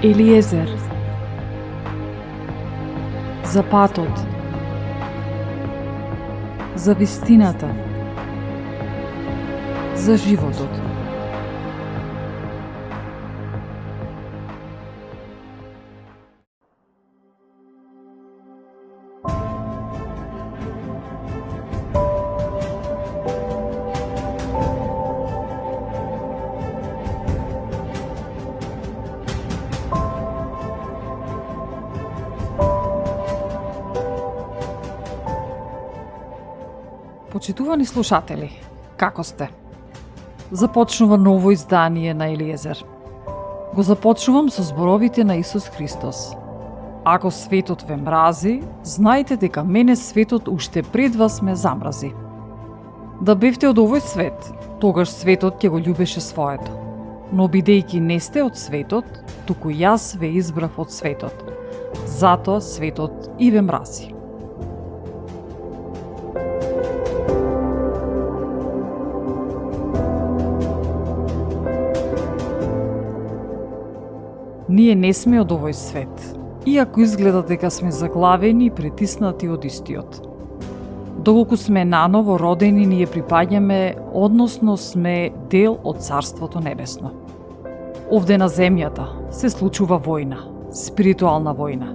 Елиезер, за патот, за вистината, за животот. Почитувани слушатели, како сте? Започнува ново издание на Елиезер. Го започнувам со зборовите на Исус Христос. Ако светот ве мрази, знајте дека мене светот уште пред вас ме замрази. Да бевте од овој свет, тогаш светот ќе го љубеше своето. Но бидејќи не сте од светот, туку јас ве избрав од светот. Затоа светот и ве мрази. Ние не сме од овој свет, иако изгледа дека сме заглавени и притиснати од истиот. Доколку сме наново родени, ние припаѓаме, односно сме дел од Царството Небесно. Овде на земјата се случува војна, спиритуална војна.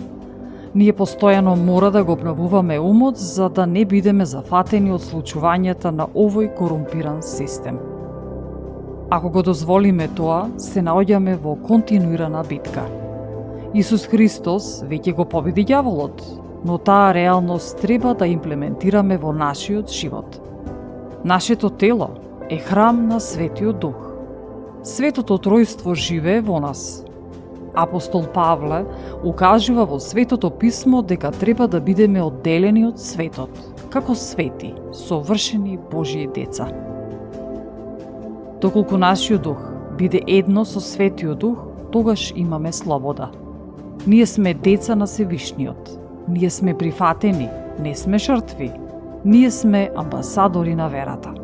Ние постојано мора да го обновуваме умот за да не бидеме зафатени од случувањата на овој корумпиран систем. Ако го дозволиме тоа, се наоѓаме во континуирана битка. Исус Христос веќе го победи ѓаволот, но таа реалност треба да имплементираме во нашиот живот. Нашето тело е храм на Светиот Дух. Светото Тројство живее во нас. Апостол Павле укажува во Светото Писмо дека треба да бидеме одделени од светот, како свети, совршени Божји деца. Доколку нашиот дух биде едно со Светиот Дух, тогаш имаме слобода. Ние сме деца на Севишниот. Ние сме прифатени, не сме жртви. Ние сме амбасадори на верата.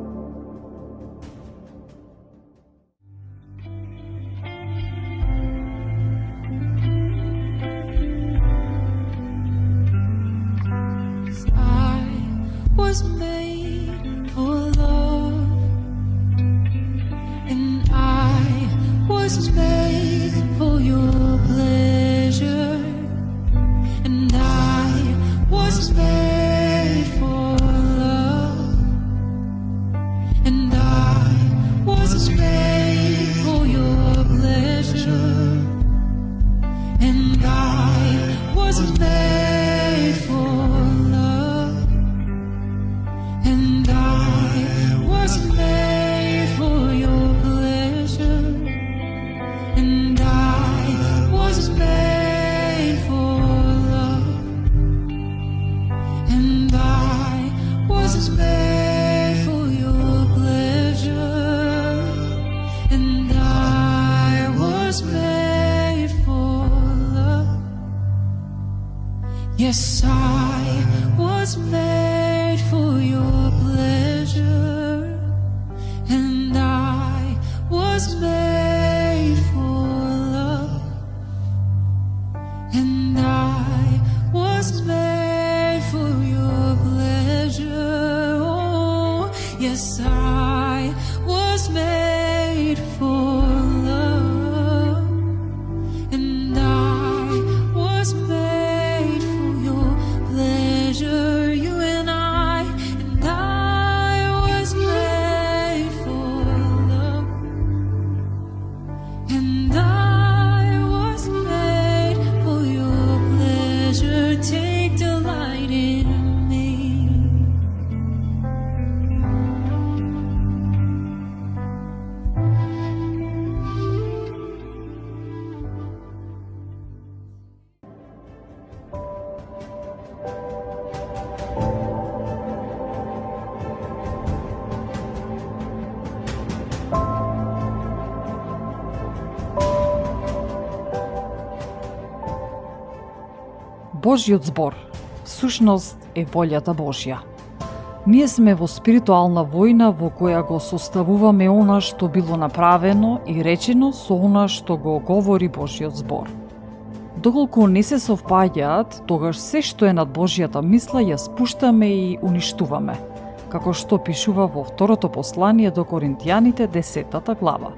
Yes, I was made for your pleasure, and I was made for love, and I was made for your pleasure. Oh, yes, I was made for love, and I was made for your pleasure. You and I was made for love, and I was made for your pleasure. Take delight in me. Божјиот збор, всушност, е волјата Божја. Ние сме во спиритуална војна во која го составуваме она што било направено и речено со она што го говори Божјиот збор. Доколку не се совпаѓаат, тогаш се што е над Божјата мисла ја спуштаме и уништуваме, како што пишува во второто послание до Коринтијаните 10 глава.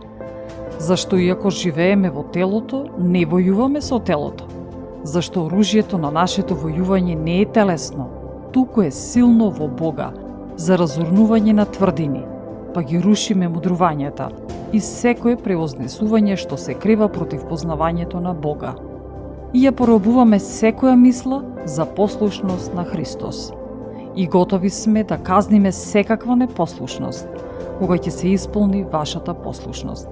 Зашто иако живееме во телото, не војуваме со телото. Зашто оружјето на нашето војување не е телесно, туку е силно во Бога, за разурнување на тврдини, па ги рушиме мудрувањата и секое превознесување што се крива против познавањето на Бога. И ја поробуваме секоја мисла за послушност на Христос. И готови сме да казниме секаква непослушност, кога ќе се исполни вашата послушност.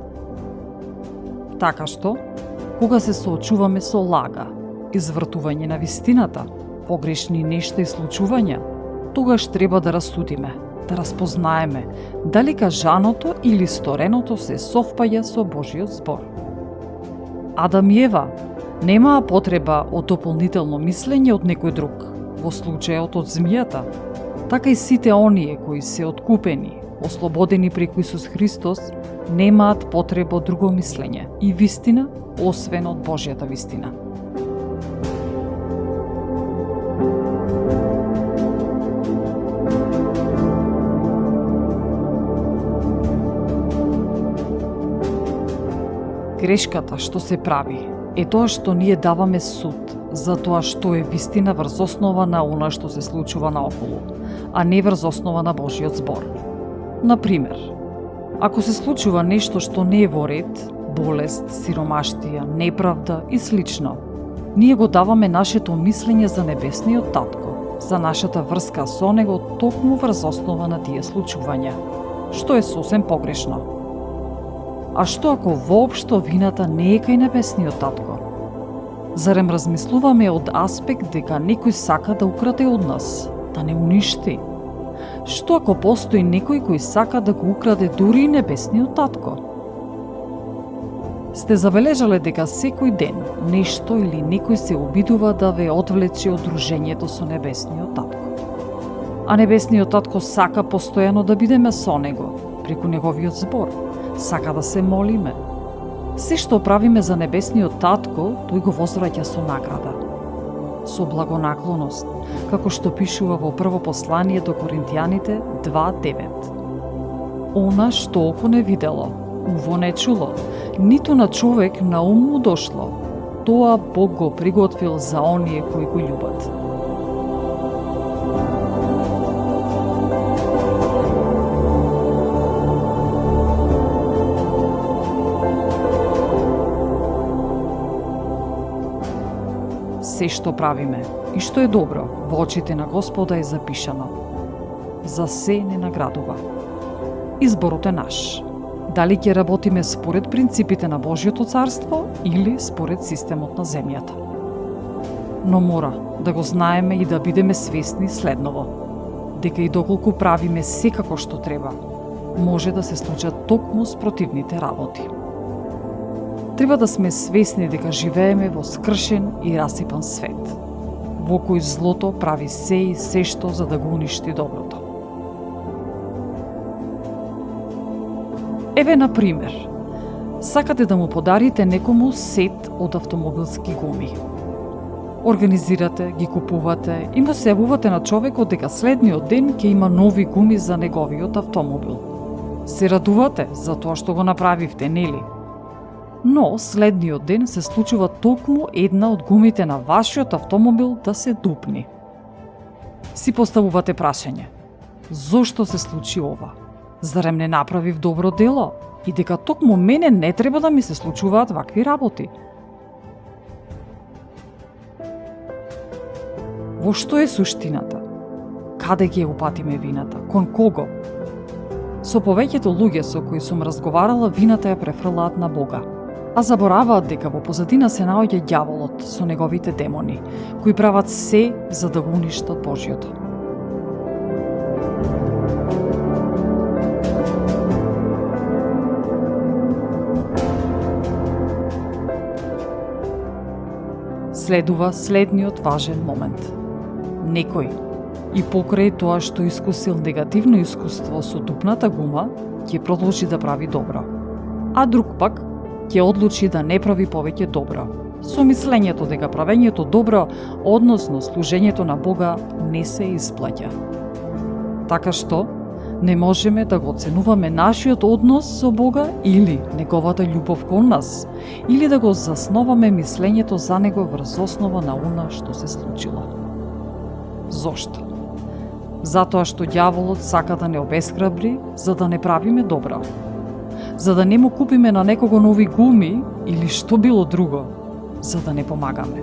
Така што, кога се соочуваме со лага, извртување на вистината, погрешни нешта и случувања, тогаш треба да расудиме, да разпознаеме дали кажаното или стореното се совпаѓа со Божиот збор. Адам и Ева немаа потреба од дополнително мислење од некој друг, во случајот од змијата. Така и сите оние кои се откупени, ослободени преку Исус Христос, немаат потреба од друго мислење и вистина, освен од Божјата вистина. Грешката што се прави е тоа што ние даваме суд за тоа што е вистина врз основа на она што се случува наоколу, а не врз основа на Божиот збор. Например, ако се случува нешто што не е во ред, болест, сиромаштија, неправда и слично, ние го даваме нашето мислење за небесниот татко, за нашата врска со него токму врз основа на тие случувања, што е сосем погрешно. А што ако воопшто вината не е кај небесниот татко? Зарем размислуваме од аспект дека некој сака да украде од нас, да не уништи? Што ако постои некој кој сака да го украде дури и небесниот татко? Сте забележале дека секој ден нешто или некој се обидува да ве одвлече од дружењето со небесниот татко. А небесниот татко сака постојано да бидеме со него, преку неговиот збор. Сака да се молиме. Се што правиме за небесниот татко, тој го возвраќа со награда. Со благонаклоност, како што пишува во прво послание до Коринтијаните 2:9. Она што око не видело, уво не чуло, ниту на човек на ум му дошло, тоа Бог го приготвил за оние кои го љубат. Се што правиме и што е добро во очите на Господа е запишано. За се не наградува. Изборот е наш. Дали ќе работиме според принципите на Божјото царство или според системот на земјата. Но мора да го знаеме и да бидеме свесни следново, дека и доколку правиме секако што треба, може да се случат токму спротивните работи. Треба да сме свесни дека живееме во скршен и расипан свет, во кој злото прави се и се што за да го уништи доброто. Еве, на пример, сакате да му подарите некому сет од автомобилски гуми. Организирате, ги купувате и му се јавувате на човекот дека следниот ден ќе има нови гуми за неговиот автомобил. Се радувате за тоа што го направивте, нели? Но следниот ден се случува токму една од гумите на вашиот автомобил да се дупни. Си поставувате прашање: зошто се случи ова? Зарем не направив добро дело? И дека токму мене не треба да ми се случуваат вакви работи? Во што е суштината? Каде ќе упатиме вината? Кон кого? Со повеќето луѓе со кои сум разговарала, вината ја префрлаат на Бога, а забораваат дека во позадина се наоѓа ѓаволот со неговите демони, кои прават се за да го уништат Божјото. Следува следниот важен момент. Некој, и покрај тоа што искусил негативно искуство со дупната гума, ќе продолжи да прави добро, а друг пак ќе одлучи да не прави повеќе добро со мислењето дека правењето добро, односно служењето на Бога, не се исплаќа. Така што, не можеме да го оценуваме нашиот однос со Бога или неговата љубов кон нас, или да го засноваме мислењето за него врз основа на она што се случило. Зошто? Затоа што ѓаволот сака да не обесхрабри, за да не правиме добро. За да не му купиме на некого нови гуми или што било друго, за да не помагаме.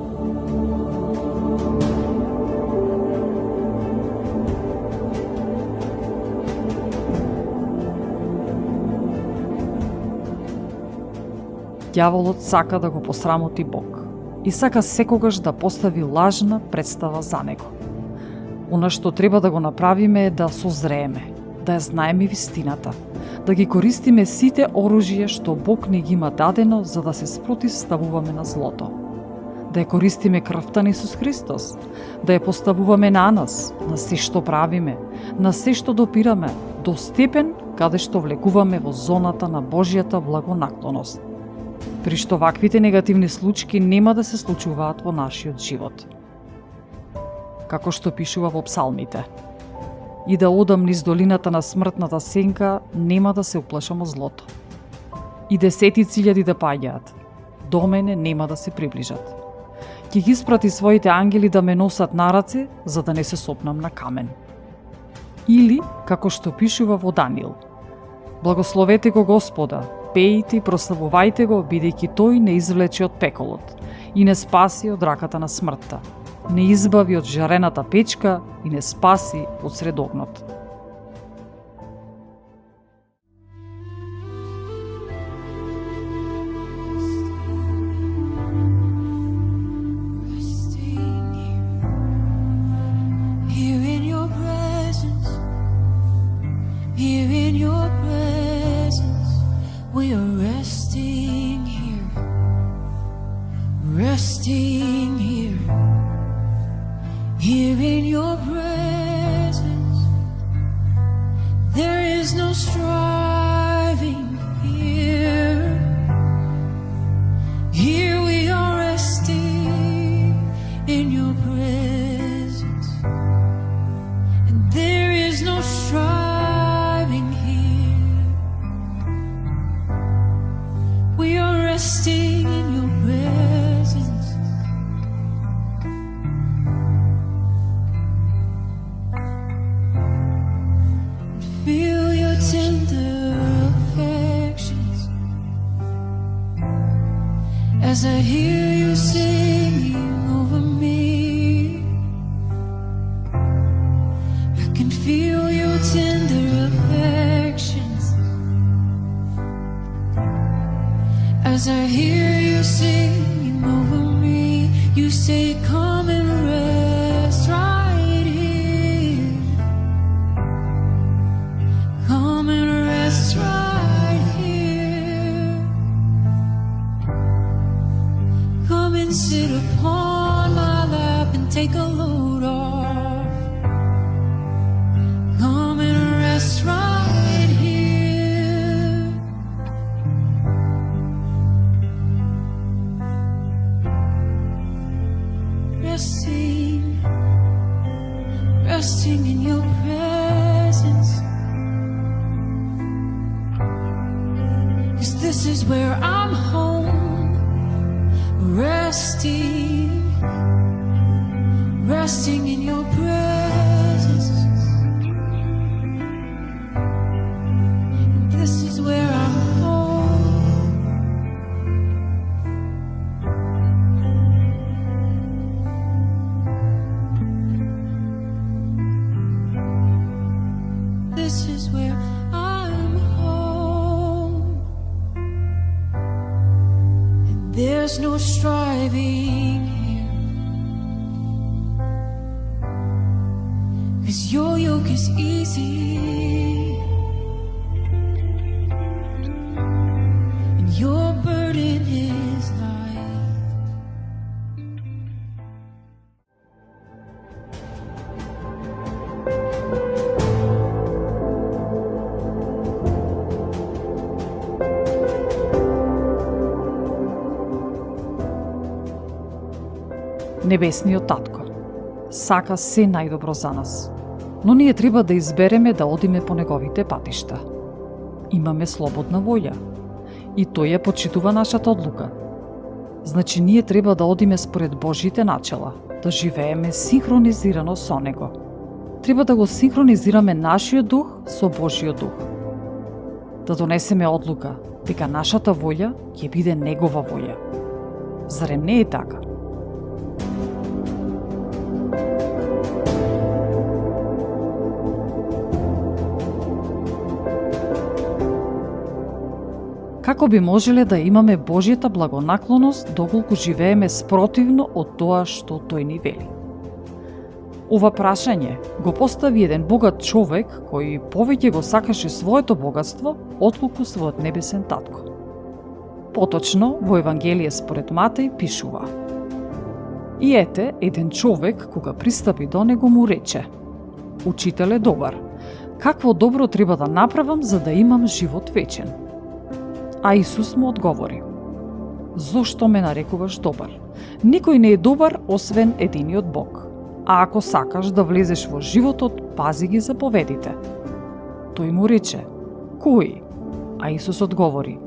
Ѓаволот сака да го посрамоти Бог и сака секогаш да постави лажна представа за него. Она што треба да го направиме е да созрееме, да ја знаеме вистината, да ги користиме сите оружја што Бог ни ги има дадено за да се спротивставуваме на злото. Да ја користиме крвта на Исус Христос, да ја поставуваме на нас, на се што правиме, на се што допираме, до степен каде што влегуваме во зоната на Божјата благонаклоност. При што ваквите негативни случаи нема да се случуваат во нашиот живот. Како што пишува во псалмите. И да одам низ долината на смртната сенка, нема да се уплашам од злото. И 10,000 да паѓаат, до мене нема да се приближат. Ќе ги испрати своите ангели да ме носат на раце, за да не се сопнам на камен. Или, како што пишува во Даниил, благословете го Господа, пејте и прославувајте го, бидејќи тој не извлече од пеколот и не спаси од раката на смртта, не избави од жарената печка и не спаси од средогнот. We are resting here, resting here, here in your presence. There is no striving here. Here we are resting in your presence, and there is no striving here. We are resting in your presence. Feel your tender affections as I hear you singing over me. I can feel your tender affections as I hear you singing over me. You say, come and rest right here. Come and rest right here. Come and sit upon my lap and take a load off. Come and rest right here. Resting, resting in your presence. 'Cause this is where I'm home. Resting, resting in your presence. This is where I'm home. This is where I'm home. And there's no striving here. 'Cause your yoke is easy and your burden is light. Небесниот татко сака се најдобро за нас, но ние треба да избереме да одиме по неговите патишта. Имаме слободна волја и тој ја почитува нашата одлука. Значи ние треба да одиме според Божите начела, да живееме синхронизирано со него. Треба да го синхронизираме нашиот дух со Божиот дух. Да донесеме одлука дека нашата волја ќе биде негова волја. Зарем не е така? Како би можеле да имаме Божјата благонаклоност доколку живееме спротивно од тоа што тој ни вели? Ова прашање го постави еден богат човек кој повеќе го сакаше своето богатство отколку својот небесен татко. Поточно во Евангелие според Матеј пишува: И ете, еден човек кога пристапи до него му рече: Учителе добар, какво добро треба да направам за да имам живот вечен? А Исус му одговори: Зошто ме нарекуваш добар? Никој не е добар освен единиот Бог. А ако сакаш да влезеш во животот, пази ги заповедите. Тој му рече: Кои? А Исус одговори: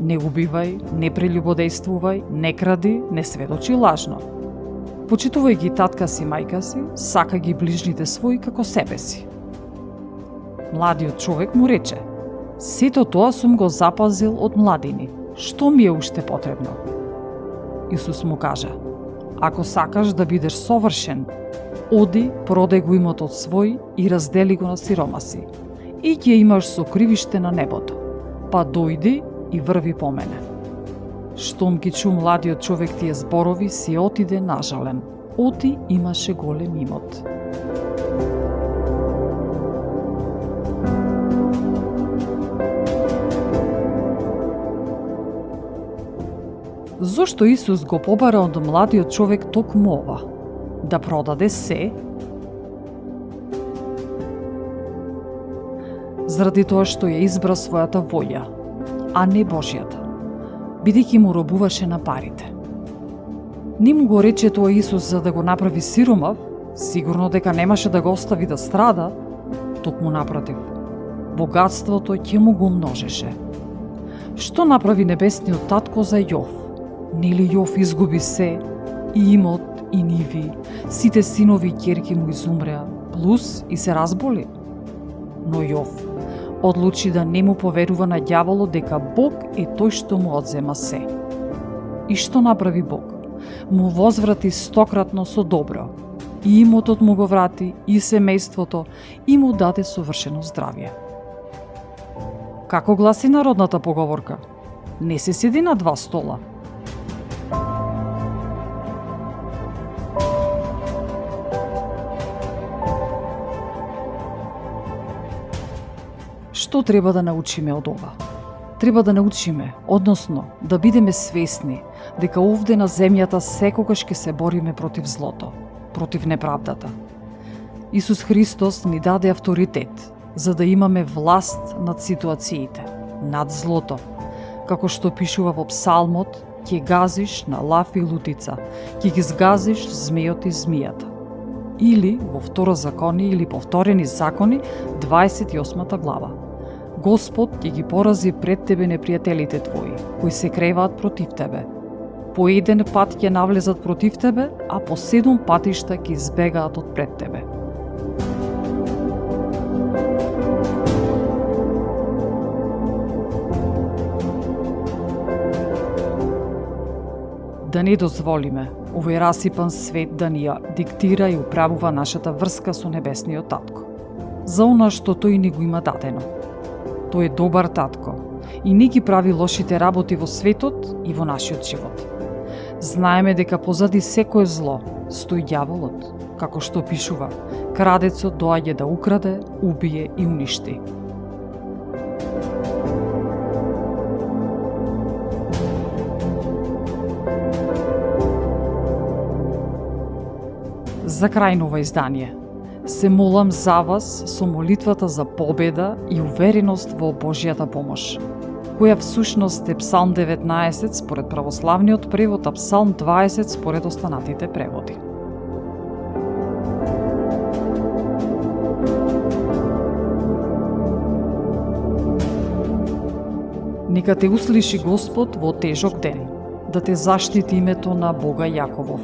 Не убивај, не прелюбодејствувај, не кради, не сведочи лажно. Почитувај ги татка си, мајка си, сака ги ближните своји како себе си. Младиот човек му рече: Сето тоа сум го запазил од младини. Што ми е уште потребно? Исус му кажа: Ако сакаш да бидеш совршен, оди, продај го имотот свој и раздели го на сиромаси, и ќе имаш сокривиште на небото. Па дојди и врви по мене. Штом ги чу младиот човек тие зборови, си отиде нажален. Оти имаше голем имот. Зошто Исус го побара од младиот човек токму ова? Да продаде се? Заради тоа што ја избра својата волја, а не Божјата, бидејќи му робуваше на парите. Не му го рече тоа Исус за да го направи сиромав, сигурно дека немаше да го остави да страда, токму напротив, богатството ќе му го множеше. Што направи небесниот татко за Јов? Нели Јов изгуби се, и имот, и ниви, сите синови и ќерки му изумреа, плюс и се разболи? Но Јов одлучи да не му поверува на ѓаволот дека Бог е тој што му одзема се. И што направи Бог? Му возврати стократно со добро. И имотот му го врати, и семејството, и му даде совршено здравје. Како гласи народната поговорка? Не се седи на два стола. Што треба да научиме од ова? Треба да научиме, односно да бидеме свесни дека овде на земјата секогаш ќе се бориме против злото, против неправдата. Исус Христос ни даде авторитет за да имаме власт над ситуациите, над злото. Како што пишува во Псалмот, ќе газиш на лав и лутица, ќе ги згазиш змејот и змијата. Или во Второзакони или повторени закони, 28 глава. Господ ќе ги порази пред тебе непријателите твои, кои се креваат против тебе. По еден пат ќе навлезат против тебе, а по 7 патишта ќе избегаат од пред тебе. Да не дозволиме овој расипан свет да ни ја диктира и управува нашата врска со небесниот татко. За она што тој ни го има дадено. Тој е добар татко и не ги прави лошите работи во светот и во нашиот живот. Знаеме дека позади секое зло стои ѓаволот, како што пишува: крадецот доаѓа да украде, убие и уништи. За крај на ова издание, се молам за вас со молитвата за победа и увереност во Божјата помош. која всушност е Псалм 19 според православниот превод, а Псалм 20 според останатите преводи. Нека те услиши Господ во тежок ден, да те заштити името на Бога Јаковов,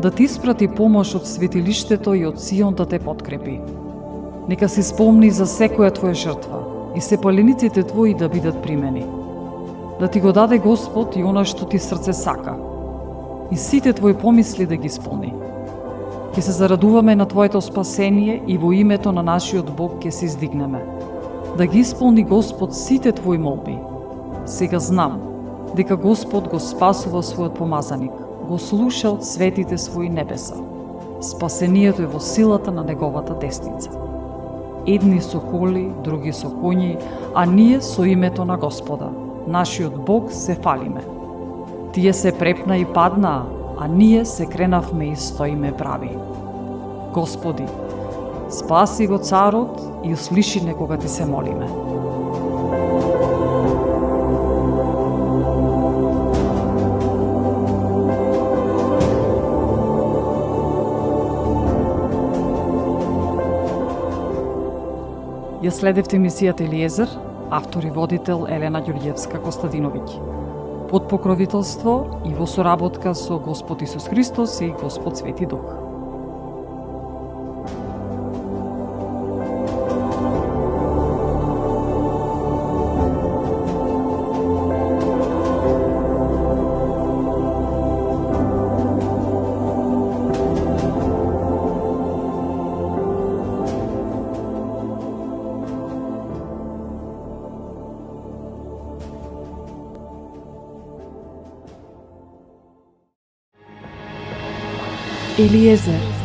да ти испрати помош од светилиштето и од Сион да те подкрепи. Нека се спомни за секоја твоја жртва и се палениците твои да бидат примени. Да ти го даде Господ и она што ти срце сака, и сите твои помисли да ги исполни. Ке се зарадуваме на твоето спасение и во името на нашиот Бог ке се издигнеме. Да ги исполни Господ сите твои молби. Сега знам дека Господ го спасува својот помазаник, го слуша од светите своји небеса. Спасението е во силата на неговата десница. Едни со коли, други со коњи, а ние со името на Господа, нашиот Бог, се фалиме. Тие се препна и паднаа, а ние се кренавме и стоиме прави. Господи, спаси го царот и услиши не кога ти се молиме. Ја следевте емисијата Елиезер, автор и водител Елена Ѓурѓевска-Костадиновиќ. Под покровителство и во соработка со Господ Исус Христос и Господ Свети Дух. Елиезер,